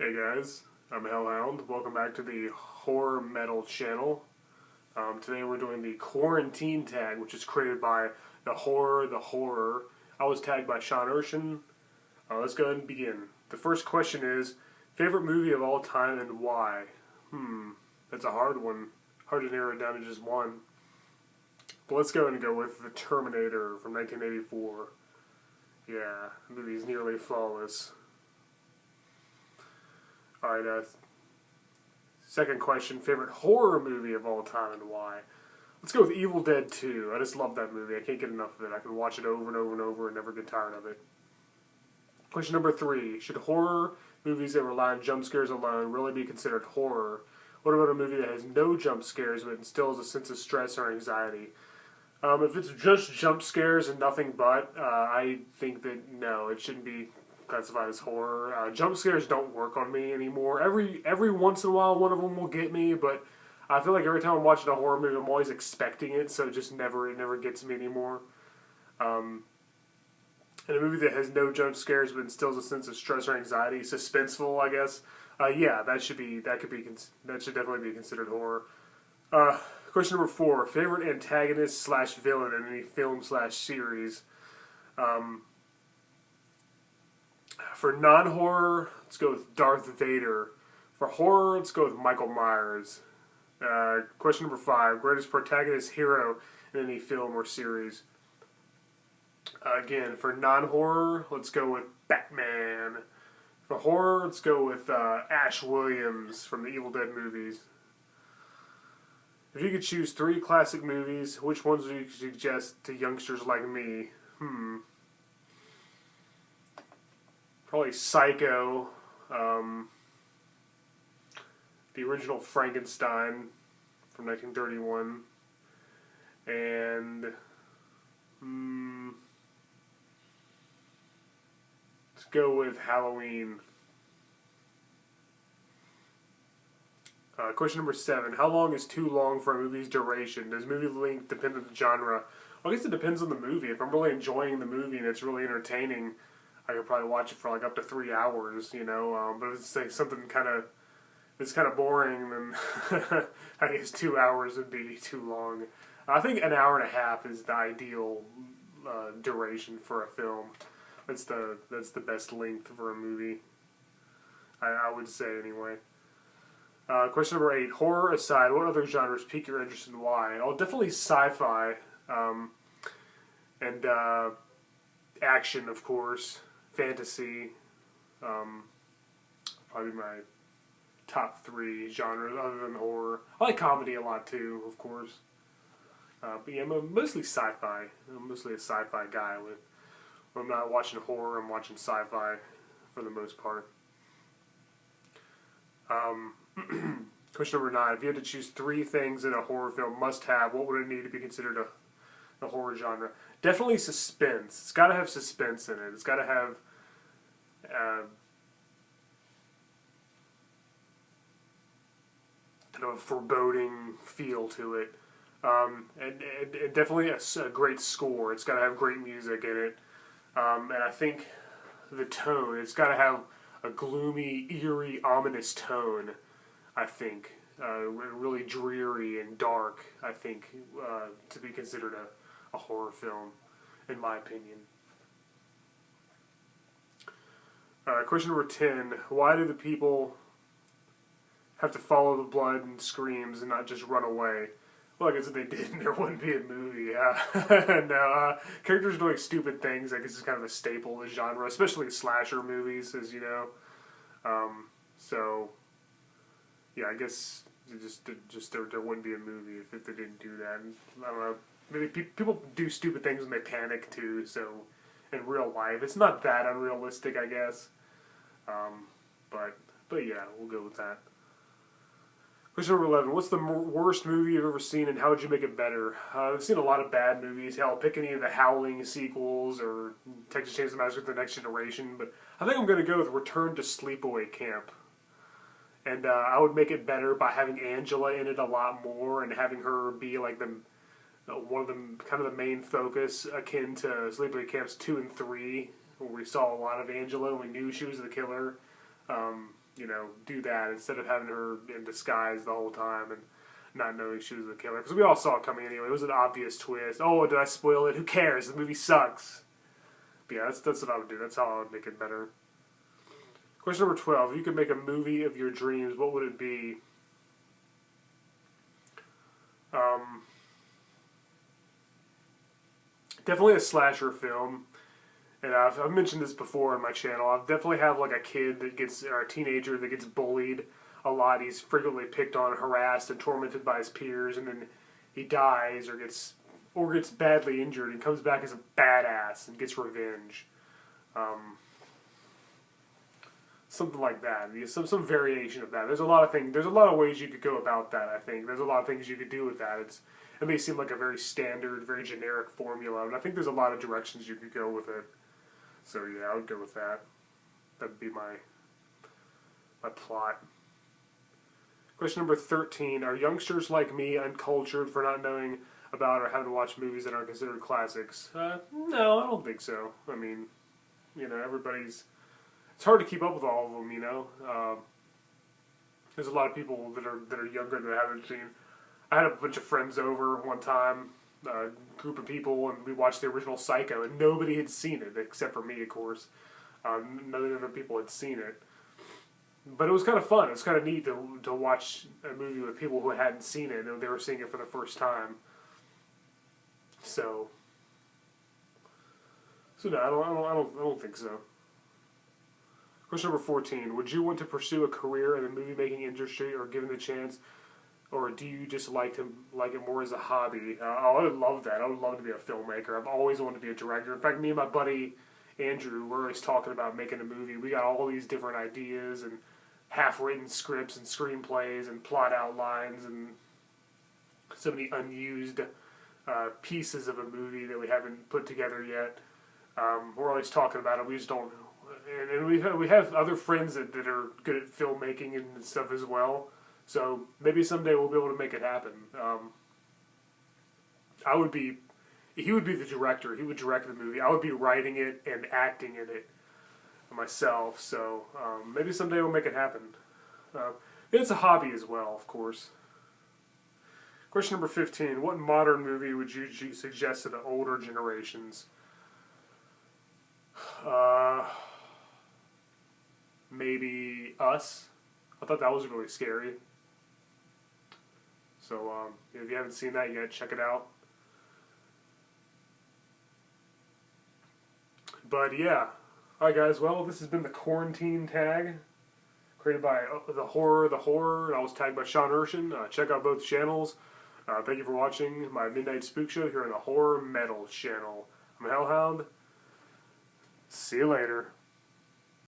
Hey guys, I'm Hellhound. Welcome back to the Horror Metal channel. Today we're doing the Quarantine tag, which is created by the Horror. I was tagged by Sean Erschen. Let's go ahead and begin. The first question is, favorite movie of all time and why? That's a hard one. Hard to narrow it down to just one. But let's go ahead and go with The Terminator from 1984. Yeah, the movie's nearly flawless. Alright, second question, favorite horror movie of all time and why? Let's go with Evil Dead 2. I just love that movie. I can't get enough of it. I can watch it over and over and over and never get tired of it. Question number 3, should horror movies that rely on jump scares alone really be considered horror? What about a movie that has no jump scares but instills a sense of stress or anxiety? If it's just jump scares and nothing but, I think that no, it shouldn't be classified as horror. Jump scares don't work on me anymore. Every once in a while, one of them will get me, but I feel like every time I'm watching a horror movie, I'm always expecting it, so it never gets me anymore. And a movie that has no jump scares but instills a sense of stress or anxiety, suspenseful, I guess. Yeah, that should definitely be considered horror. Question number 4: favorite antagonist / villain in any film / series. For non-horror, let's go with Darth Vader. For horror, let's go with Michael Myers. Question number 5: greatest protagonist hero in any film or series. Again, for non-horror, let's go with Batman. For horror, let's go with Ash Williams from the Evil Dead movies. If you could choose 3 classic movies, which ones would you suggest to youngsters like me? Probably Psycho, the original Frankenstein from 1931, and let's go with Halloween. Question number 7. How long is too long for a movie's duration? Does movie length depend on the genre? Well, I guess it depends on the movie. If I'm really enjoying the movie and it's really entertaining, I could probably watch it for like up to 3 hours, you know. But if it's like something it's kind of boring, then I guess 2 hours would be too long. I think an hour and a half is the ideal duration for a film. That's the best length for a movie. I would say anyway. Question number 8. Horror aside, what other genres pique your interest and why? Oh, definitely sci-fi. And action, of course. Fantasy. Probably my top 3 genres other than horror. I like comedy a lot too, of course. But yeah, I'm mostly sci-fi. I'm mostly a sci-fi guy. When I'm not watching horror, I'm watching sci-fi for the most part. Question number 9. If you had to choose 3 things in a horror film must have, what would it need to be considered a horror genre? Definitely suspense. It's got to have suspense in it. It's got to have kind of a foreboding feel to it. And definitely a great score. It's got to have great music in it. And I think the tone, it's got to have a gloomy, eerie, ominous tone, I think. Really dreary and dark, I think, to be considered a horror film, in my opinion. Question number 10. Why do the people have to follow the blood and screams and not just run away? Well, I guess if they didn't, there wouldn't be a movie. No, characters doing stupid things, I guess, is kind of a staple of the genre, especially slasher movies, as you know. So, yeah, I guess there wouldn't be a movie if they didn't do that. And, I don't know. Maybe people do stupid things when they panic too. So, in real life, it's not that unrealistic, I guess. But yeah, we'll go with that. Question number 11. What's the worst movie you've ever seen, and how would you make it better? I've seen a lot of bad movies. Hell, pick any of the Howling sequels or Texas Chainsaw Massacre: The Next Generation. But I think I'm going to go with Return to Sleepaway Camp. And I would make it better by having Angela in it a lot more and having her be like one of the kind of the main focus, akin to Sleepaway Camps 2 and 3, where we saw a lot of Angela and we knew she was the killer. do that instead of having her in disguise the whole time and not knowing she was the killer. Because we all saw it coming anyway. It was an obvious twist. Oh, did I spoil it? Who cares? The movie sucks. But yeah, that's what I would do. That's how I would make it better. Question number 12. If you could make a movie of your dreams, what would it be? Definitely a slasher film. And I've mentioned this before on my channel. I definitely have like a kid that gets, or a teenager that gets bullied a lot. He's frequently picked on, harassed, and tormented by his peers, and then he dies or gets badly injured and comes back as a badass and gets revenge. Something like that. Some variation of that. There's a lot of things. There's a lot of ways you could go about that. I think there's a lot of things you could do with that. It may seem like a very standard, very generic formula, and I think there's a lot of directions you could go with it. So yeah, I would go with that. That'd be my plot. Question number 13. Are youngsters like me uncultured for not knowing about or having watched movies that aren't considered classics? No, I don't think so. I mean, everybody's... It's hard to keep up with all of them, There's a lot of people that are younger that I haven't seen. I had a bunch of friends over one time, a group of people, and we watched the original Psycho, and nobody had seen it, except for me, of course. None of the other people had seen it. But it was kind of fun. It was kind of neat to watch a movie with people who hadn't seen it, and they were seeing it for the first time. So no, I don't think so. Question number 14. Would you want to pursue a career in the movie-making industry or given the chance, or do you just like it more as a hobby? I would love that. I would love to be a filmmaker. I've always wanted to be a director. In fact, me and my buddy Andrew, we're always talking about making a movie. We got all these different ideas and half-written scripts and screenplays and plot outlines and so many unused pieces of a movie that we haven't put together yet. We're always talking about it. We just don't... And we have other friends that are good at filmmaking and stuff as well. So maybe someday we'll be able to make it happen. He would be the director. He would direct the movie. I would be writing it and acting in it myself. So maybe someday we'll make it happen. It's a hobby as well, of course. Question number 15. What modern movie would you suggest to the older generations? Maybe Us. I thought that was really scary. So if you haven't seen that yet, check it out. But yeah. Alright guys, well, this has been the Quarantine Tag, created by The Horror, and I was tagged by Sean Erschen. Check out both channels. Thank you for watching my Midnight Spook Show here on the Horror Metal channel. I'm Hellhound. See you later.